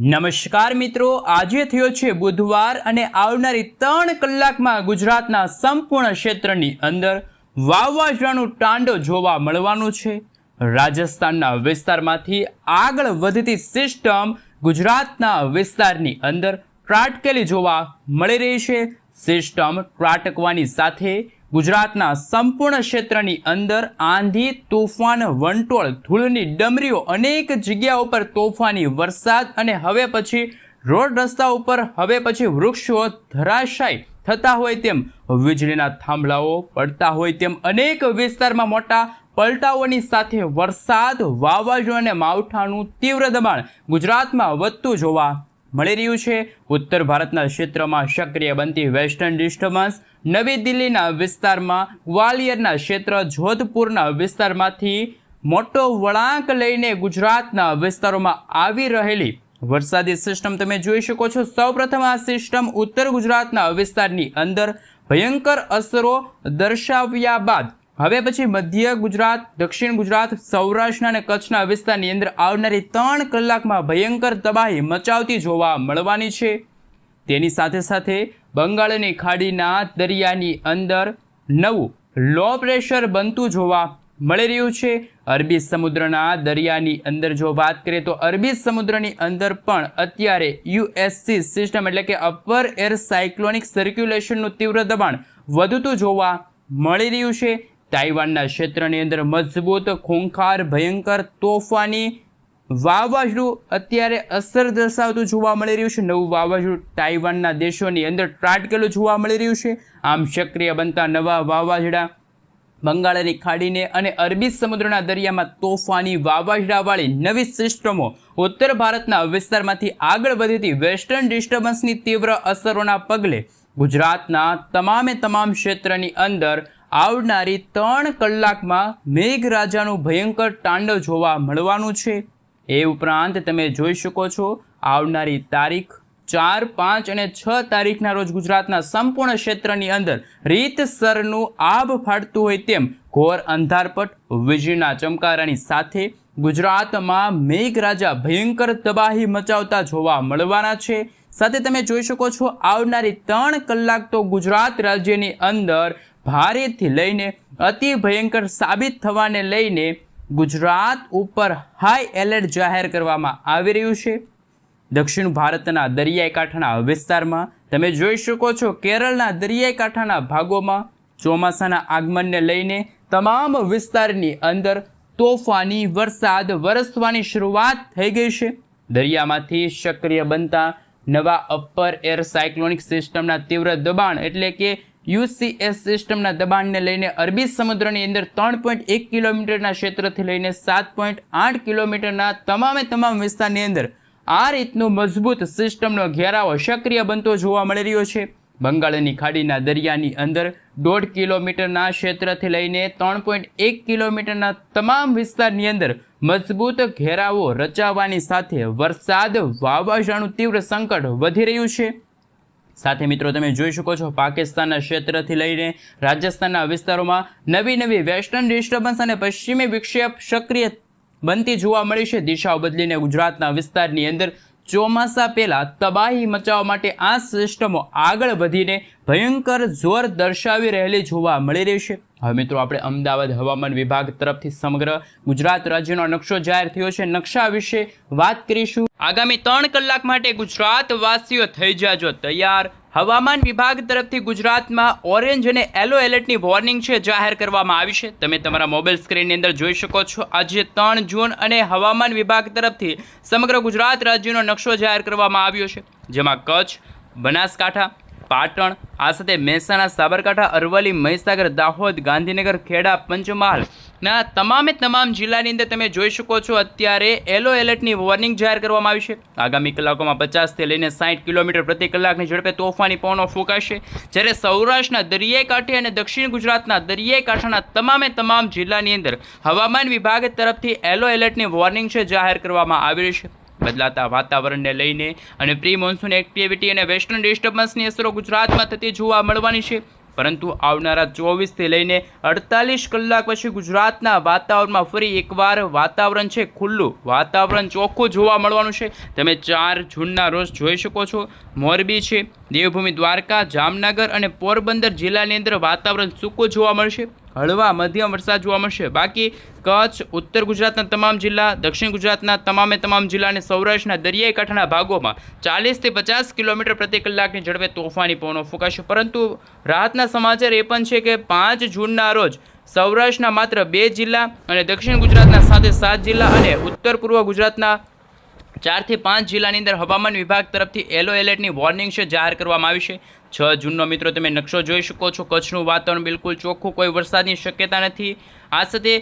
નમસ્કાર મિત્રો, આજે થયો છે બુધવાર અને આવનારી 3 કલાકમાં ગુજરાતના સંપૂર્ણ ક્ષેત્રની અંદર વાવાઝોડાનું તાંડવ જોવા મળવાનું છે। રાજસ્થાનના વિસ્તારમાંથી આગળ વધતી સિસ્ટમ ગુજરાતના વિસ્તારની અંદર ત્રાટકેલી જોવા મળી રહી છે। સિસ્ટમ ત્રાટકવાની સાથે ગુજરાતના સંપૂર્ણ ક્ષેત્રની અંદર આંધી, તોફાન, વંટોળ, ધૂળની ડમરીઓ, અનેક જગ્યાઓ પર તોફાની વરસાદ અને હવે પછી રોડ રસ્તા ઉપર હવે પછી વૃક્ષો ધરાશાયી થતા હોય તેમ વીજળીના થાંભલાઓ પડતા હોય તેમ અનેક વિસ્તારમાં મોટા પલટાઓની સાથે વરસાદ, વાવાઝોડા અને માવઠાનું તીવ્ર દબાણ ગુજરાતમાં વધતું જોવા મળી રહ્યું છે। ઉત્તર ભારતના ક્ષેત્રમાં સક્રિય બનતી વેસ્ટર્ન ડિસ્ટર્બન્સ નવી દિલ્હીના વિસ્તારમાં, ગ્વાલિયરના ક્ષેત્ર, જોધપુરના વિસ્તારમાંથી મોટો વળાંક લઈને ગુજરાતના વિસ્તારોમાં આવી રહેલી વરસાદી સિસ્ટમ તમે જોઈ શકો છો। સૌપ્રથમ આ સિસ્ટમ ઉત્તર ગુજરાતના વિસ્તારની અંદર ભયંકર અસરો દર્શાવ્યા બાદ હવે પછી મધ્ય ગુજરાત, દક્ષિણ ગુજરાત, સૌરાષ્ટ્ર અને કચ્છના વિસ્તારની અંદર આવનારી 3 કલાકમાં ભયંકર તબાહી મચાવતી જોવા મળવાની છે। તેની સાથે સાથે બંગાળની ખાડીના દરિયાની અંદર નવું લો પ્રેશર બનતું જોવા મળી રહ્યું છે। અરબી સમુદ્રના દરિયાની અંદર જો વાત કરીએ તો અરબી સમુદ્રની અંદર પણ અત્યારે યુએસસી સિસ્ટમ એટલે કે અપર એર સાયક્લોનિક સર્ક્યુલેશનનું તીવ્ર દબાણ વધતું જોવા મળી રહ્યું છે। તાઇવાનના ક્ષેત્રની અંદર મજબૂત, ખૂંખાર, ભયંકર, તોફાની વાવાઝોડું અત્યારે અસર દર્શાવતું જોવા મળી રહ્યું છે। નવું વાવાઝોડું તાઇવાનના દેશોની અંદર ત્રાટકેલું જોવા મળી રહ્યું છે। આમ સક્રિય બનતા નવા વાવાઝોડા બંગાળની ખાડીને અને અરબી સમુદ્રના દરિયામાં તોફાની વાવાઝોડાવાળી નવી સિસ્ટમો ઉત્તર ભારતના વિસ્તારમાંથી આગળ વધતી વેસ્ટર્ન ડિસ્ટર્બન્સની તીવ્ર અસરોના પગલે ગુજરાતના તમામ ક્ષેત્રની અંદર આવનારી 3 કલાકમાં મેઘરાજાનું ભયંકર તાંડવ જોવા મળવાનું છે। એ ઉપરાંત તમે જોઈ શકો છો આવનારી તારીખ 4, 5 અને 6 તારીખના રોજ ગુજરાતના સંપૂર્ણ ક્ષેત્રની અંદર રીતસરનું આભ ફાટતું હોય તેમ ઘોર અંધારપટ, વીજળીના ચમકારાની સાથે ગુજરાતમાં મેઘરાજા ભયંકર તબાહી મચાવતા જોવા મળવાના છે। સાથે તમે જોઈ શકો છો આવનારી 3 કલાક તો ગુજરાત રાજ્યની અંદર ભારેથી લઈને અતિ ભયંકર સાબિત થવાને લઈને ગુજરાત ઉપર હાઈ એલર્ટ જાહેર કરવામાં આવી રહ્યું છે। દક્ષિણ ભારતના દરિયાઈ કાંઠાના વિસ્તારમાં તમે જોઈ શકો છો કેરળના દરિયાઈ કાંઠાના ભાગોમાં ચોમાસાના આગમનને લઈને તમામ વિસ્તારની અંદર તોફાની વરસાદ વરસવાની શરૂઆત થઈ ગઈ છે। દરિયામાંથી સક્રિય બનતા નવા અપર એર સાયક્લોનિક સિસ્ટમના તીવ્ર દબાણ એટલે કે યુસીએસ સિસ્ટમના દબાણને લઈને અરબી સમુદ્રની અંદર 3.1 કિલોમીટરના ક્ષેત્રથી લઈને 7.8 કિલોમીટરના તમામ વિસ્તારની અંદર આ રીતનું મજબૂત સિસ્ટમનો ઘેરાવો સક્રિય બનતો જોવા મળી રહ્યો છે। બંગાળની ખાડીના દરિયાની અંદર 1.5 કિલોમીટરના ક્ષેત્રથી લઈને 3.1 કિલોમીટરના તમામ વિસ્તારની અંદર મજબૂત ઘેરાવો રચાવાની સાથે વરસાદ, વાવાઝોડાનું તીવ્ર સંકટ વધી રહ્યું છે। સાથે મિત્રો તમે જોઈ શકો છો પાકિસ્તાનના ક્ષેત્રથી લઈને રાજસ્થાનના વિસ્તારોમાં નવી વેસ્ટર્ન ડિસ્ટર્બન્સ અને પશ્ચિમી વિક્ષેપ સક્રિય બનતી જોવા મળી છે। દિશાઓ બદલીને ગુજરાતના વિસ્તારની અંદર ચોમાસા પહેલા તબાહી મચાવવા માટે આ સિસ્ટમો આગળ વધીને ભયંકર જોર દર્શાવી રહેલી જોવા મળી રહી છે। હવે મિત્રો આપણે અમદાવાદ હવામાન વિભાગ તરફથી સમગ્ર ગુજરાત રાજ્યનો નકશો જાહેર થયો છે। નકશા વિશે વાત કરીશું। આગામી 3 કલાક માટે ગુજરાત વાસીઓ થઈ જાજો તૈયાર। હવામાન વિભાગ તરફથી ગુજરાતમાં ઓરેન્જ અને યલો એલર્ટની વોર્નિંગ છે જાહેર કરવામાં આવી છે। તમે તમારા મોબાઈલ સ્ક્રીનની અંદર જોઈ શકો છો આજે 3 જૂન અને હવામાન વિભાગ તરફથી સમગ્ર ગુજરાત રાજ્યનો નકશો જાહેર કરવામાં આવ્યો છે, જેમાં કચ્છ, બનાસકાંઠા, પાટણ, આ સાથે મહેસાણા, સાબરકાંઠા, અરવલ્લી, મહીસાગર, દાહોદ, ગાંધીનગર, ખેડા, પંચમહાલના તમામ જિલ્લાની અંદર તમે જોઈ શકો છો અત્યારે યલો એલર્ટની વોર્નિંગ જાહેર કરવામાં આવી છે। આગામી કલાકોમાં 50થી લઈને 60 કિલોમીટર પ્રતિ કલાકની ઝડપે તોફાની પવનો ફૂંકાશે, જ્યારે સૌરાષ્ટ્રના દરિયાઈ કાંઠે અને દક્ષિણ ગુજરાતના દરિયાઈ કાંઠાના તમામ જિલ્લાની અંદર હવામાન વિભાગ તરફથી યલો એલર્ટની વોર્નિંગ છે જાહેર કરવામાં આવી રહી છે। બદલાતા વાતાવરણને લઈને અને પ્રી મોન્સૂન એક્ટિવિટી અને વેસ્ટર્ન ડિસ્ટર્બન્સની અસરો ગુજરાતમાં થતી જોવા મળવાની છે, પરંતુ આવનારા 24થી લઈને 48 કલાક પછી ગુજરાતના વાતાવરણમાં ફરી એકવાર વાતાવરણ છે ખુલ્લું, વાતાવરણ ચોખ્ખું જોવા મળવાનું છે. તમે 4 જૂનના રોજ જોઈ શકો છો મોરબી છે, દેવભૂમિ દ્વારકા, જામનગર અને પોરબંદર જિલ્લાની અંદર વાતાવરણ સૂકું જોવા મળશે. હળવા મધ્યમ વરસાદ જોવા મળશે. બાકી કચ્છ, ઉત્તર ગુજરાતના તમામ જિલ્લા, દક્ષિણ ગુજરાતના તમામ જિલ્લા અને સૌરાષ્ટ્રના દરિયાઈ કાંઠાના ભાગોમાં 40થી 50 કિલોમીટર પ્રતિ કલાકની ઝડપે તોફાની પવનો ફૂંકાશે. પરંતુ રાહતના સમાચાર એ પણ છે કે 5 જૂનના રોજ સૌરાષ્ટ્રના માત્ર 2 જિલ્લા અને દક્ષિણ ગુજરાતના 7 જિલ્લા અને ઉત્તર પૂર્વ ગુજરાતના 4 થી 5 જિલ્લાની અંદર હવામાન વિભાગ તરફથી યલો એલર્ટની વોર્નિંગ છે જાહેર કરવામાં આવી છે. 6 જૂનનો મિત્રો તમે નકશો જોઈ શકો છો. કચ્છનું વાતાવરણ બિલકુલ ચોખ્ખું, કોઈ વરસાદની શક્યતા નથી. આ સાથે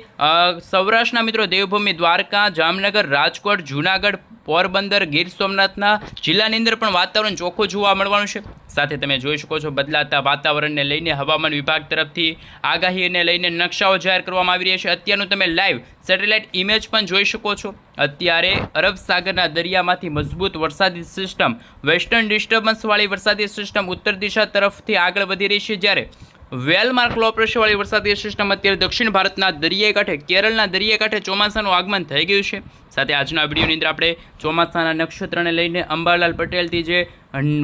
સૌરાષ્ટ્રના મિત્રો દેવભૂમિ દ્વારકા, જામનગર, રાજકોટ, જૂનાગઢ, પોરબંદર, ગીર સોમનાથના જિલ્લાની અંદર પણ વાતાવરણ ચોખ્ખું જોવા મળવાનું છે. સાથે તમે જોઈ શકો છો બદલાતા વાતાવરણને લઈને હવામાન વિભાગ તરફથી આગાહીને લઈને નકશાઓ જાહેર કરવામાં આવી રહ્યા છે. અત્યારનું તમે લાઈવ સેટેલાઇટ ઇમેજ પણ જોઈ શકો છો. અત્યારે અરબ સાગરના દરિયામાંથી મજબૂત વરસાદી સિસ્ટમ, વેસ્ટર્ન ડિસ્ટર્બન્સવાળી વરસાદી સિસ્ટમ ઉત્તર દિશા તરફથી આગળ વધી રહી છે, જ્યારે વેલમાર્ક લો પ્રેશરવાળી વરસાદી સિસ્ટમ અત્યારે દક્ષિણ ભારતના દરિયાઈ કાંઠે, કેરળના દરિયાઈ કાંઠે ચોમાસાનું આગમન થઈ ગયું છે. સાથે આજના વિડીયોની અંદર આપણે ચોમાસાના નક્ષત્રને લઈને અંબાલાલ પટેલથી જે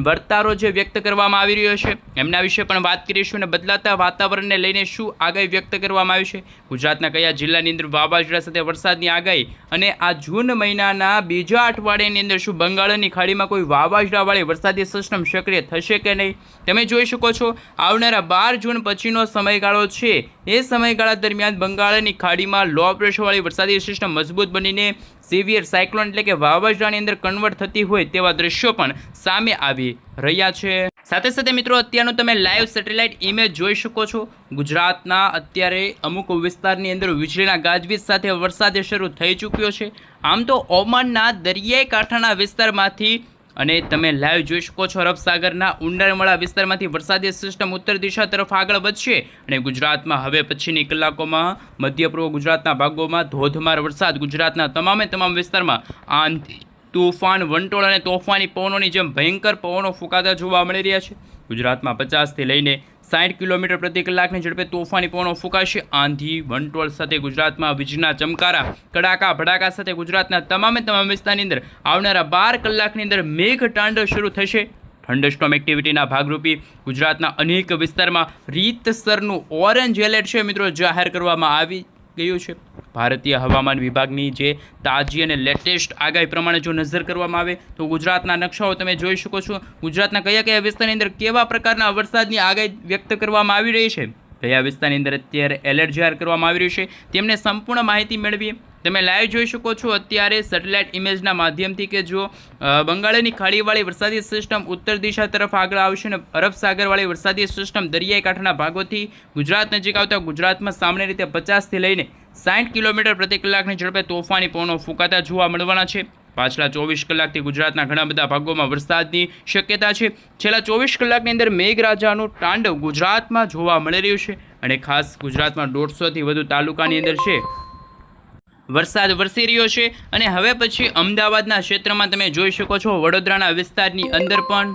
વર્તારો જે વ્યક્ત કરવામાં આવી રહ્યો છે એમના વિશે પણ વાત કરીશું અને બદલાતા વાતાવરણને લઈને શું આગાહી વ્યક્ત કરવામાં આવી છે, ગુજરાતના કયા જિલ્લાની અંદર વાવાઝોડા સાથે વરસાદની આગાહી, અને આ જૂન મહિનાના બીજા અઠવાડિયાની અંદર શું બંગાળની ખાડીમાં કોઈ વાવાઝોડાવાળી વરસાદી સિસ્ટમ સક્રિય થશે કે નહીં. તમે જોઈ શકો છો આવનારા 12 જૂન પછીનો સમયગાળો છે. એ સમયગાળા દરમિયાન બંગાળની ખાડીમાં લો પ્રેશરવાળી વરસાદી સિસ્ટમ મજબૂત બનીને સિવિયર સાયક્લોન એટલે કે વાવાઝોડાની અંદર કન્વર્ટ થતી હોય તેવા દ્રશ્યો પણ સામે આવી રહ્યા છે. સાથે સાથે મિત્રો અત્યારનું તમે લાઈવ સેટેલાઇટ ઇમેજ જોઈ શકો છો. ગુજરાતના અત્યારે અમુક વિસ્તારની અંદર વીજળીના ગાજવીજ સાથે વરસાદ શરૂ થઈ ચૂક્યો છે. આમ તો ઓમાનના દરિયાઈ કાંઠાના વિસ્તારમાંથી અને તમે લાઈવ જોઈ શકો છો અરબ સાગરના ઊંડાણવાળા વિસ્તારમાંથી વરસાદી સિસ્ટમ ઉત્તર દિશા તરફ આગળ વધશે અને ગુજરાતમાં હવે પછીની કલાકોમાં મધ્ય પૂર્વ ગુજરાતના ભાગોમાં ધોધમાર વરસાદ, ગુજરાતના તમામ વિસ્તારમાં આંધી, તૂફાન, વંટોળ અને તોફાની પવનોની જેમ ભયંકર પવનો ફૂંકાતા જોવા મળી રહ્યા છે. ગુજરાતમાં 50થી લઈને 60 કિલોમીટર પ્રતિ કલાકની ઝડપે તોફાની પવનો ફૂંકાશે. આંધી, વંટોળ સાથે ગુજરાતમાં વીજળીના ચમકારા, કડાકા ભડાકા સાથે ગુજરાતના તમામ વિસ્તારની અંદર આવનારા 12 કલાકની અંદર મેઘતાંડવ શરૂ થશે. થંડરસ્ટોર્મ એક્ટિવિટીના ભાગરૂપે ગુજરાતના અનેક વિસ્તારમાં રીતસરનું ઓરેન્જ એલર્ટ છે મિત્રો જાહેર કરવામાં આવી ગયું છે. ભારતીય હવામાન વિભાગની જે તાજી અને લેટેસ્ટ આગાહી પ્રમાણે જો નજર કરવામાં આવે તો ગુજરાતના નકશાઓ તમે જોઈ શકો છો. ગુજરાતના કયા વિસ્તારની અંદર કેવા પ્રકારના વરસાદની આગાહી વ્યક્ત કરવામાં આવી રહી છે, કયા વિસ્તારની અંદર અત્યારે એલર્ટ જાહેર કરવામાં આવી રહ્યું છે, તેમને સંપૂર્ણ માહિતી મેળવીએ. તમે લાઈવ જોઈ શકો છો અત્યારે સેટેલાઇટ ઇમેજના માધ્યમથી કે જો બંગાળની ખાડીવાળી વરસાદી સિસ્ટમ ઉત્તર દિશા તરફ આગળ આવશે અને અરબ સાગરવાળી વરસાદી સિસ્ટમ દરિયાઈ કાંઠાના ભાગોથી ગુજરાત નજીક આવતા ગુજરાતમાં સામાન્ય રીતે 50થી લઈને 60 કિલોમીટર પ્રતિ કલાકની ઝડપે તોફાની પવનો ફૂંકાતા જોવા મળવાના છે. પાછલા 24 કલાકથી ગુજરાતના ઘણા બધા ભાગોમાં વરસાદની શક્યતા છે. છેલ્લા 24 કલાકની અંદર મેઘરાજાનું તાંડવ ગુજરાતમાં જોવા મળી રહ્યું છે અને ખાસ ગુજરાતમાં 150થી વધુ તાલુકાની અંદર છે વરસાદ વરસી રહ્યો છે. અને હવે પછી અમદાવાદના ક્ષેત્રમાં તમે જોઈ શકો છો, વડોદરાના વિસ્તારની અંદર પણ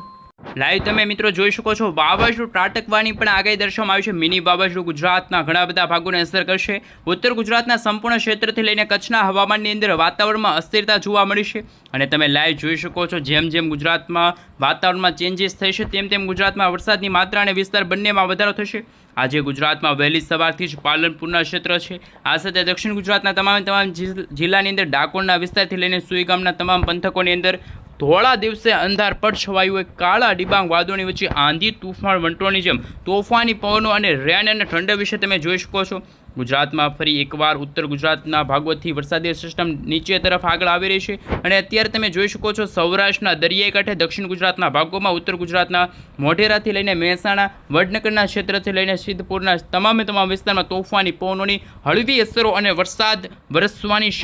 લાઈવ તમે મિત્રો જોઈ શકો છો વાવાઝોડું ત્રાટકવાની પણ આગાહી દર્શાવવામાં આવી છે. મિની વાવાઝોડું ગુજરાતના ઘણા બધા ભાગોને અસર કરશે. ઉત્તર ગુજરાતના સંપૂર્ણ ક્ષેત્રથી લઈને કચ્છના હવામાનની અંદર વાતાવરણમાં અસ્થિરતા જોવા મળી છે અને તમે લાઈવ જોઈ શકો છો જેમ ગુજરાતમાં વાતાવરણમાં ચેન્જીસ થશે તેમ ગુજરાતમાં વરસાદની માત્રા અને વિસ્તાર બંનેમાં વધારો થશે. આજે ગુજરાતમાં વહેલી સવારથી જ પાલનપુરના ક્ષેત્ર છે. આ સાથે દક્ષિણ ગુજરાતના તમામ જિલ્લાની અંદર ડાકોરના વિસ્તારથી લઈને સુઈગામના તમામ પંથકોની અંદર ધોળા દિવસે અંધાર પડ છવાયું હોય, કાળા ડિબાંગ વાદળોની વચ્ચે આંધી, તૂફાન, વંટોળની જેમ તોફાની પવનો અને રેન અને ઠંડા વિશે તમે જોઈ શકો છો. ગુજરાતમાં ફરી એકવાર ઉત્તર ગુજરાતના ભાગોથી વરસાદી સિસ્ટમ નીચે તરફ આગળ આવી રહી છે અને અત્યારે તમે જોઈ શકો છો સૌરાષ્ટ્રના દરિયાઈ કાંઠે, દક્ષિણ ગુજરાતના ભાગોમાં, ઉત્તર ગુજરાતના મોઢેરાથી લઈને મહેસાણા, વડનગરના ક્ષેત્રથી લઈને સિદ્ધપુરના તમામ વિસ્તારમાં તોફાની પવનોની હળવી અસરો અને વરસાદ વરસવાની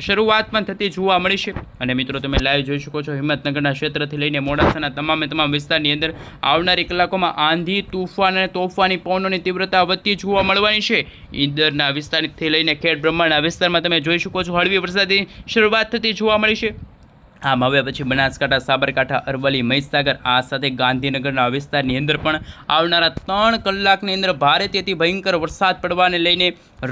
શરૂઆત પણ થતી જોવા મળી છે. અને મિત્રો તમે લાઈવ જોઈ શકો છો હિંમતનગરના ક્ષેત્રથી લઈને મોડાસાના તમામ વિસ્તારની અંદર આવનારી કલાકોમાં આંધી, તૂફાન અને તોફાની પવનોની તીવ્રતા વધતી જોવા મળવાની છે. ઈડરના વિસ્તારથી લઈને ખેડ બ્રહ્માંડના વિસ્તારમાં તમે જોઈ શકો છો હળવી વરસાદની શરૂઆત થતી જોવા મળી છે. આમ હવે પછી બનાસકાંઠા, સાબરકાંઠા, અરવલ્લી, મહીસાગર આ સાથે ગાંધીનગરના વિસ્તારની અંદર પણ આવનારા 3 કલાકની અંદર ભારેથી ભયંકર વરસાદ પડવાને લઈને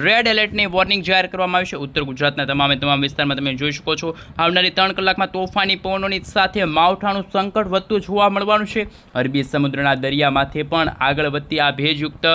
રેડ એલર્ટની વોર્નિંગ જાહેર કરવામાં આવી છે. ઉત્તર ગુજરાતના તમામ વિસ્તારમાં તમે જોઈ શકો છો આવનારી 3 કલાકમાં તોફાની પવનોની સાથે માવઠાનું સંકટ વધતું જોવા મળવાનું છે. અરબી સમુદ્રના દરિયામાંથી પણ આગળ વધતી આ ભેજયુક્ત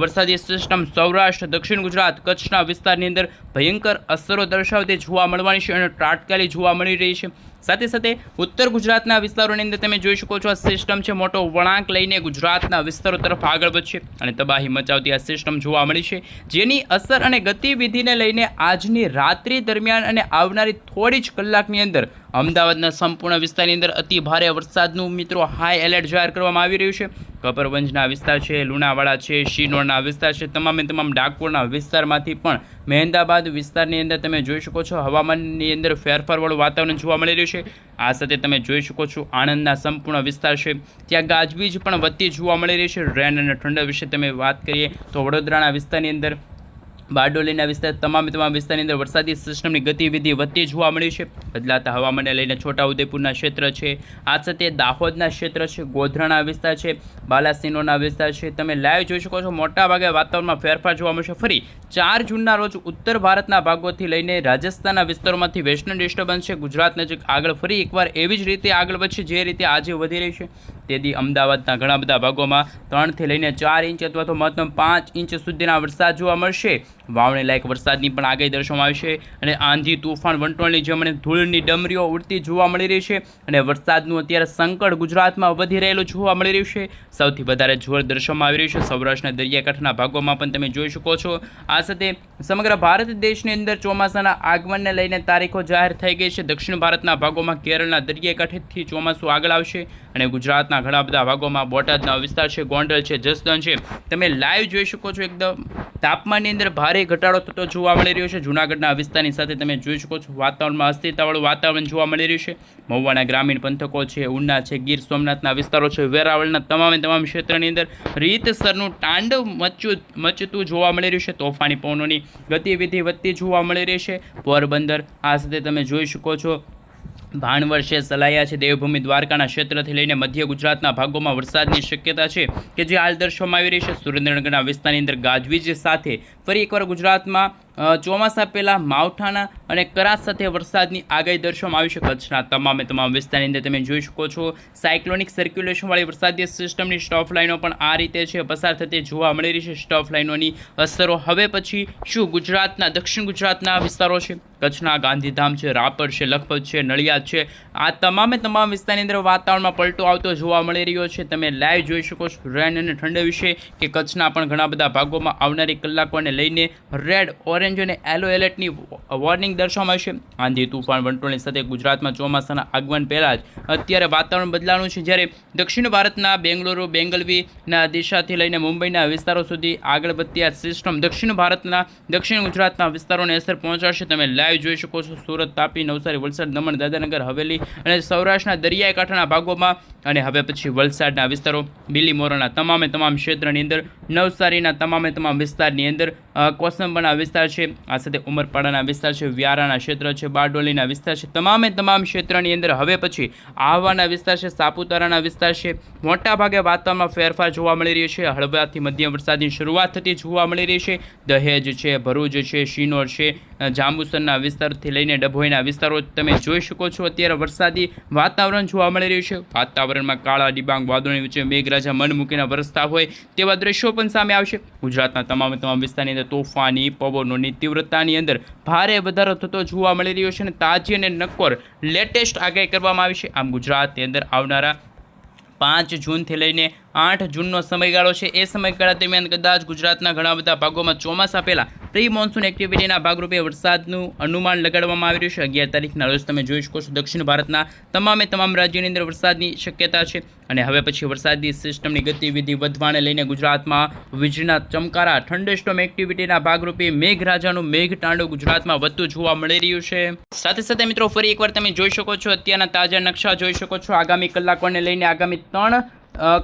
વરસાદી સિસ્ટમ સૌરાષ્ટ્ર, દક્ષિણ ગુજરાત, કચ્છના વિસ્તારની અંદર ભયંકર અસરો દર્શાવતી જોવા મળવાની છે અને તાત્કાલિક જોવા મળી રહી છે. સાથે સાથે ઉત્તર ગુજરાતના વિસ્તારોની અંદર તમે જોઈ શકો છો આ સિસ્ટમ છે મોટો વળાંક લઈને ગુજરાતના વિસ્તારો તરફ આગળ વધશે અને તબાહી મચાવતી આ સિસ્ટમ જોવા મળી છે, જેની અસર અને ગતિવિધિને લઈને આજની રાત્રિ દરમિયાન અને આવનારી થોડી જ કલાકની અંદર અમદાવાદના સંપૂર્ણ વિસ્તારની અંદર અતિ ભારે વરસાદનું મિત્રો હાઈ એલર્ટ જાહેર કરવામાં આવી રહ્યું છે. કપરવંજના વિસ્તાર છે, લુણાવાડા છે, શિનોરના વિસ્તાર છે, તમામ ડાકોરના વિસ્તારમાંથી પણ મહેમદાબાદ વિસ્તારની અંદર તમે જોઈ શકો છો હવામાનની અંદર ફેરફારવાળું વાતાવરણ જોવા મળી રહ્યું છે. આ સાથે તમે જોઈ શકો છો આણંદના સંપૂર્ણ વિસ્તાર છે ત્યાં ગાજવીજ પણ વધતી જોવા મળી રહી છે. રેન અને ઠંડા વિશે તમે વાત કરીએ તો વડોદરાના વિસ્તારની અંદર, બારડોલીના વિસ્તાર, તમામ વિસ્તારની અંદર વરસાદી સિસ્ટમની ગતિવિધિ વધતી જોવા મળી છે. બદલાતા હવામાનને લઈને છોટાઉદેપુરના ક્ષેત્ર છે, આ સાથે દાહોદના ક્ષેત્ર છે, ગોધરાના વિસ્તાર છે, બાલાસિનોરના વિસ્તાર છે. તમે લાઈવ જોઈ શકો છો મોટાભાગે વાતાવરણમાં ફેરફાર જોવા મળશે. ફરી 4 જૂનના રોજ ઉત્તર ભારતના ભાગોથી લઈને રાજસ્થાનના વિસ્તારોમાંથી વેસ્ટર્ન ડિસ્ટર્બન્સ છે ગુજરાત નજીક આગળ ફરી એકવાર એવી જ રીતે આગળ વધશે જે રીતે આજે વધી રહી છે. તેથી અમદાવાદના ઘણા બધા ભાગોમાં 3 થી લઈને 4 ઇંચ અથવા તો મહત્તમ 5 ઇંચ સુધીના વરસાદ જોવા મળશે. વાવણી લાયક વરસાદની પણ આગાહી દર્શાવવામાં આવી છે અને આંધી, તુફાન, વંટોળની જેમ ધૂળની ડમરીઓ ઉડતી જોવા મળી રહી છે અને વરસાદનું અત્યારે સંકટ ગુજરાતમાં વધી રહેલું જોવા મળી રહ્યું છે. સૌથી વધારે જોર દર્શાવવામાં આવી રહ્યું છે સૌરાષ્ટ્રના દરિયાકાંઠાના ભાગોમાં પણ તમે જોઈ શકો છો. આ સાથે સમગ્ર ભારત દેશની અંદર ચોમાસાના આગમનને લઈને તારીખો જાહેર થઈ ગઈ છે. દક્ષિણ ભારતના ભાગોમાં કેરળના દરિયાકાંઠેથી ચોમાસું આગળ આવશે અને ગુજરાતના ઘણા બધા ભાગોમાં બોટાદના વિસ્તાર છે, ગોંડલ છે, જસદણ છે, તમે લાઈવ જોઈ શકો છો એકદમ તાપમાનની અંદર ભારે ઘટાડો થતો જોવા મળી રહ્યો છે. જૂનાગઢના વિસ્તારની સાથે તમે જોઈ શકો છો વાતાવરણમાં અસ્થિરતાવાળું વાતાવરણ જોવા મળી રહ્યું છે. મહુવાના ગ્રામીણ પંથકો છે, ઉના છે, ગીર સોમનાથના વિસ્તારો છે, વેરાવળના તમામ ક્ષેત્રની અંદર રીતસરનું તાંડવ મચતું જોવા મળી રહ્યું છે. તોફાની પવનોની ગતિવિધિ વધતી જોવા મળી રહી છે. પોરબંદર આ સાથે તમે જોઈ શકો છો ભાણવડ છે, સલાયા છે, દેવભૂમિ દ્વારકાના ક્ષેત્રથી લઈને મધ્ય ગુજરાતના ભાગોમાં વરસાદની શક્યતા છે કે જે હાલ દર્શાવવામાં આવી રહી છે. સુરેન્દ્રનગરના વિસ્તારની અંદર ગાજવીજ સાથે ફરી એકવાર ગુજરાતમાં ચોમાસા પહેલાં માવઠાના અને કરાશ સાથે વરસાદની આગાહી દર્શાવવામાં આવી છે. કચ્છના તમામ વિસ્તારની અંદર તમે જોઈ શકો છો સાયક્લોનિક સર્ક્યુલેશનવાળી વરસાદી સિસ્ટમની સ્ટોફ લાઇનો પણ આ રીતે છે પસાર થતી જોવા મળી રહી છે. સ્ટોફ લાઇનોની અસરો હવે પછી શું ગુજરાતના, દક્ષિણ ગુજરાતના વિસ્તારો છે, કચ્છના ગાંધીધામ છે, રાપર છે, લખપત છે, નડિયાદ છે, આ તમામ વિસ્તારની અંદર વાતાવરણમાં પલટો આવતો જોવા મળી રહ્યો છે. તમે લાઈવ જોઈ શકો છો રેન અને ઠંડા વિશે કે કચ્છના પણ ઘણા બધા ભાગોમાં આવનારી કલાકોને લઈને રેડ, ઓરેન્જ અને યલો એલર્ટની વોર્નિંગ દર્શાવવામાં આવશે. આંધી, તુફાન, વંટોળની સાથે ગુજરાતમાં ચોમાસાના આગમન પહેલાં જ અત્યારે વાતાવરણ બદલાનું છે. જ્યારે દક્ષિણ ભારતના બેંગલુરુ, બેંગલવીના દિશાથી લઈને મુંબઈના વિસ્તારો સુધી આગળ વધતી આ સિસ્ટમ દક્ષિણ ગુજરાતના વિસ્તારોને અસર પહોંચાડશે. તમે લાઈવ જોઈ શકો છો સુરત, તાપી, નવસારી, વલસાડ, દમણ, દાદરાનગર હવેલી અને સૌરાષ્ટ્રના દરિયાઈ કાંઠાના ભાગોમાં અને હવે પછી વલસાડના વિસ્તારો, બિલીમોરાના તમામ ક્ષેત્રની અંદર, નવસારીના તમામ વિસ્તારની અંદર, કોસંબના વિસ્તાર છે, આ સાથે ઉમરપાડાના વિસ્તાર છે, વ્યારાના ક્ષેત્ર છે, બારડોલીના વિસ્તાર છે, તમામ ક્ષેત્રની અંદર હવે પછી આહવાના વિસ્તાર છે, સાપુતારાના વિસ્તાર છે, મોટાભાગે વાતાવરણમાં ફેરફાર જોવા મળી રહ્યો છે. હળવાથી મધ્યમ વરસાદની શરૂઆત થતી જોવા મળી રહી છે. દહેજ છે, ભરૂચ છે, શિનોર છે, જાંબુસરના વિસ્તારથી લઈને ડભોઈના વિસ્તારો તમે જોઈ શકો છો અત્યારે વરસાદી વાતાવરણ જોવા મળી રહ્યું છે. વાતાવરણમાં કાળા ડિબાંગ વાદળોની વચ્ચે મેઘરાજા મન મૂકીને વરસતા હોય તેવા દ્રશ્યો પણ સામે આવશે. ગુજરાતના તમામ વિસ્તારની અંદર તોફાની પવનોની તીવ્રતાની અંદર ભારે વધારો થતો જોવા મળી રહ્યો છે અને તાજી અને નક્કોર લેટેસ્ટ આગાહી કરવામાં આવી છે. આમ ગુજરાતની અંદર આવનારા 5 જૂનથી લઈને 8 જૂનનો સમયગાળો છે. એ સમયગાળા દરમિયાન કદાચ ગુજરાતના ઘણા બધા ભાગોમાં ચોમાસા પહેલાં પ્રી મોન્સૂન એક્ટિવિટીના ભાગરૂપે વરસાદનું અનુમાન લગાડવામાં આવી રહ્યું છે. 11 તારીખના રોજ તમે જોઈ શકો છો દક્ષિણ ભારતના તમામ રાજ્યોની અંદર વરસાદની શક્યતા છે અને હવે પછી વરસાદી સિસ્ટમની ગતિવિધિ વધવાને લઈને ગુજરાતમાં વીજળીના ચમકારા, થંડરસ્ટોર્મ એક્ટિવિટીના ભાગરૂપે મેઘરાજાનું મેઘતાંડવ ગુજરાતમાં વધતું જોવા મળી રહ્યું છે. સાથે મિત્રો ફરી એકવાર તમે જોઈ શકો છો અત્યારના તાજા નકશા જોઈ શકો છો આગામી કલાકોને લઈને આગામી 3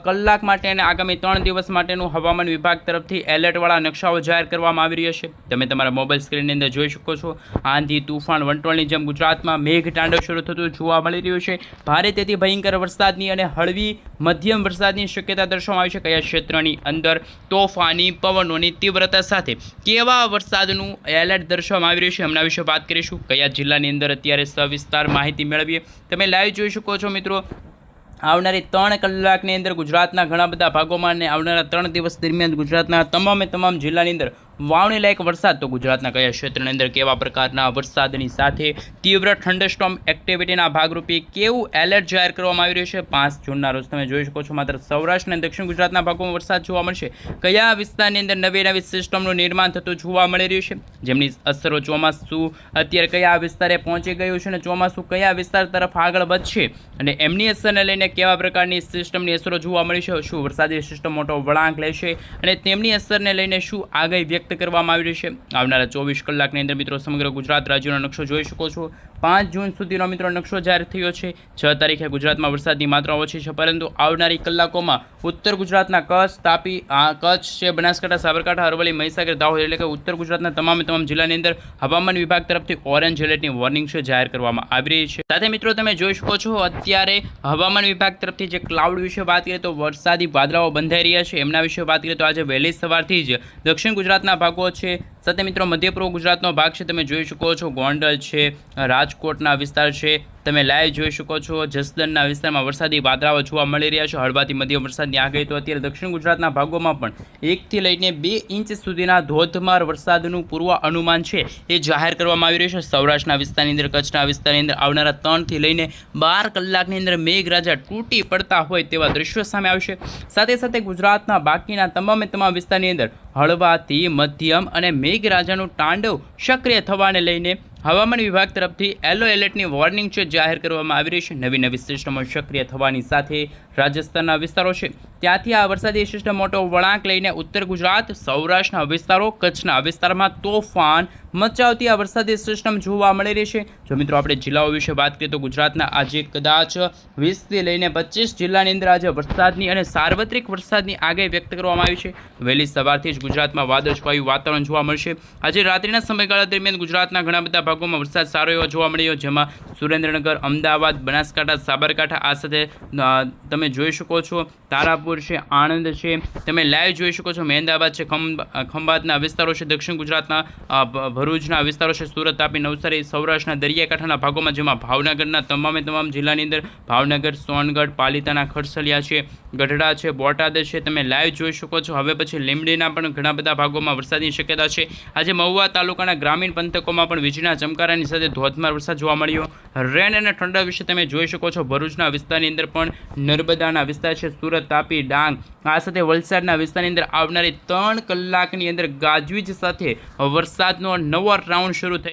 કલાક માટે અને આગામી 3 દિવસ માટેનું હવામાન વિભાગ તરફથી એલર્ટવાળા નકશાઓ જાહેર કરવામાં આવી રહ્યા છે. તમે તમારા મોબાઈલ સ્ક્રીનની અંદર જોઈ શકો છો. આંધી, તુફાન, વંટોળની જેમ ગુજરાતમાં મેઘતાંડવ શરૂ થતું જોવા મળી રહ્યું છે. ભારે તેથી ભયંકર વરસાદની અને હળવી મધ્યમ વરસાદની શક્યતા દર્શાવવામાં આવી છે. કયા ક્ષેત્રની અંદર તોફાની પવનોની તીવ્રતા સાથે કેવા વરસાદનું એલર્ટ દર્શાવવામાં આવી રહ્યું છે હમણાં વિશે વાત કરીશું. કયા જિલ્લાની અંદર અત્યારે સવિસ્તાર માહિતી મેળવીએ. તમે લાઈવ જોઈ શકો છો મિત્રો. આવનારી 3 કલાકની અંદર ગુજરાતના ઘણા બધા ભાગોમાં અને આવનારા 3 દિવસ દરમિયાન ગુજરાતના તમામ જિલ્લાની અંદર વાવણી લાયક વરસાદ. તો ગુજરાતના કયા ક્ષેત્રની અંદર કેવા પ્રકારના વરસાદની સાથે તીવ્ર થંડરસ્ટોર્મ એક્ટિવિટીના ભાગરૂપે કેવું એલર્ટ જાહેર કરવામાં આવી રહ્યું છે. 5 જૂનના રોજ તમે જોઈ શકો છો માત્ર સૌરાષ્ટ્ર અને દક્ષિણ ગુજરાતના ભાગોમાં વરસાદ જોવા મળશે. કયા વિસ્તારની અંદર નવી સિસ્ટમનું નિર્માણ થતું જોવા મળી રહ્યું છે, જેમની અસરો ચોમાસું અત્યારે કયા વિસ્તારે પહોંચી ગયું છે અને ચોમાસું કયા વિસ્તાર તરફ આગળ વધશે અને એમની અસરને લઈને કેવા પ્રકારની સિસ્ટમની અસરો જોવા મળી છે. શું વરસાદી સિસ્ટમ મોટો વળાંક લેશે અને તેમની અસરને લઈને શું આગાહી વ્યક્ત કરવામાં આવી રહી છે. આવનારા 24 કલાકની અંદર મિત્રો સમગ્ર ગુજરાત રાજ્યનો નકશો જોઈ શકો છો. 5 જૂન સુધીનો મિત્રો નકશો જાહેર થયો છે. 6 તારીખે ગુજરાતમાં વરસાદની માત્રા ઓછી છે, પરંતુ આવનારી કલાકોમાં ઉત્તર ગુજરાતના કચ્છ, તાપી, કચ્છ છે, બનાસકાંઠા, સાબરકાંઠા, અરવલ્લી, મહીસાગર, દાહોદ એટલે કે ઉત્તર ગુજરાતના તમામ જિલ્લાની અંદર હવામાન વિભાગ તરફથી ઓરેન્જ એલર્ટની વોર્નિંગ છે જાહેર કરવામાં આવી રહી છે. સાથે મિત્રો તમે જોઈ શકો છો અત્યારે હવામાન વિભાગ તરફથી જે ક્લાઉડ વિશે વાત કરીએ તો વરસાદી વાદળાઓ બંધાઈ રહ્યા છે. એમના વિશે વાત કરીએ તો આજે વહેલી સવારથી જ દક્ષિણ ગુજરાતના ભાગો છે, સાથે મિત્રો મધ્ય પૂર્વ ગુજરાતનો ભાગ છે, તમે જોઈ શકો છો. ગોંડલ છે, રાજકોટના વિસ્તાર છે, તમે લાઈવ જોઈ શકો છો. જસદણના વિસ્તારમાં વરસાદી વાદળાઓ જોવા મળી રહ્યા છે. હળવાથી મધ્યમ વરસાદની આગાહી. તો અત્યારે દક્ષિણ ગુજરાતના ભાગોમાં પણ 1 થી લઈને 2 ઇંચ સુધીના ધોધમાર વરસાદનું પૂર્વ અનુમાન છે એ જાહેર કરવામાં આવી રહ્યું છે. સૌરાષ્ટ્રના વિસ્તારની અંદર, કચ્છના વિસ્તારની અંદર આવનારા 3 થી લઈને 12 કલાકની અંદર મેઘરાજા તૂટી પડતા હોય તેવા દ્રશ્યો સામે આવશે. સાથે ગુજરાતના બાકીના તમામ વિસ્તારની અંદર હળવાથી મધ્યમ અને મેઘરાજાનું તાંડવ સક્રિય થવાને લઈને હવામાન વિભાગ તરફથી યલો એલર્ટની વોર્નિંગ છે જાહેર કરવામાં આવી રહી છે. નવી સિસ્ટમો સક્રિય થવાની સાથે રાજસ્થાનના વિસ્તારો છે ત્યાંથી આ વરસાદી સિસ્ટમ મોટો વળાંક લઈને ઉત્તર ગુજરાત, સૌરાષ્ટ્રના વિસ્તારો, કચ્છના વિસ્તારમાં તોફાન મચાવતી આ વરસાદી સિસ્ટમ જોવા મળી રહી છે. જો મિત્રો આપણે જિલ્લાઓ વિશે વાત કરીએ તો ગુજરાતના આજે કદાચ 20 થી લઈને 25 જિલ્લાની અંદર આજે વરસાદની અને સાર્વત્રિક વરસાદની આગાહી વ્યક્ત કરવામાં આવી છે. વહેલી સવારથી જ ગુજરાતમાં વાદળછાયું વાતાવરણ જોવા મળશે. આજે રાત્રિના સમયગાળા દરમિયાન ગુજરાતના ઘણા બધા ભાગોમાં વરસાદ સારો એવો જોવા મળ્યો, જેમાં સુરેન્દ્રનગર, અમદાવાદ, બનાસકાંઠા, સાબરકાંઠા, આ સાથે તમે જોઈ શકો છો તારાપુર છે, આણંદ છે, તમે લાઈવ જોઈ શકો છો. મહેમદાવાદ છે, ખંભાતના વિસ્તારો છે, દક્ષિણ ગુજરાતના ભરૂચના વિસ્તારો છે, સુરત, તાપી, નવસારી, સૌરાષ્ટ્રના દરિયાકાંઠાના ભાગોમાં, જેમાં ભાવનગરના તમામ જિલ્લાની અંદર ભાવનગર, સોનગઢ, પાલિતાણા, ખરસલિયા છે, ગઢડા છે, બોટાદ છે, તમે લાઈવ જોઈ શકો છો. હવે પછી લીંબડીના પણ ઘણા બધા ભાગોમાં વરસાદની શક્યતા છે. આજે મહુવા તાલુકાના ગ્રામીણ પંથકોમાં પણ વીજળીના ચમકારાની સાથે ધોધમાર વરસાદ જોવા મળ્યો. રેન અને ઠંડા વિશે તમે જોઈ શકો છો. ભરૂચના વિસ્તારની અંદર પણ, નર્મદાના વિસ્તાર છે, સુરત, તાપી, ડાંગ, આ સાથે વલસાડના વિસ્તારની અંદર આવનારી 3 કલાકની અંદર ગાજવીજ સાથે વરસાદનો નવો રાઉન્ડ શરૂ થઈ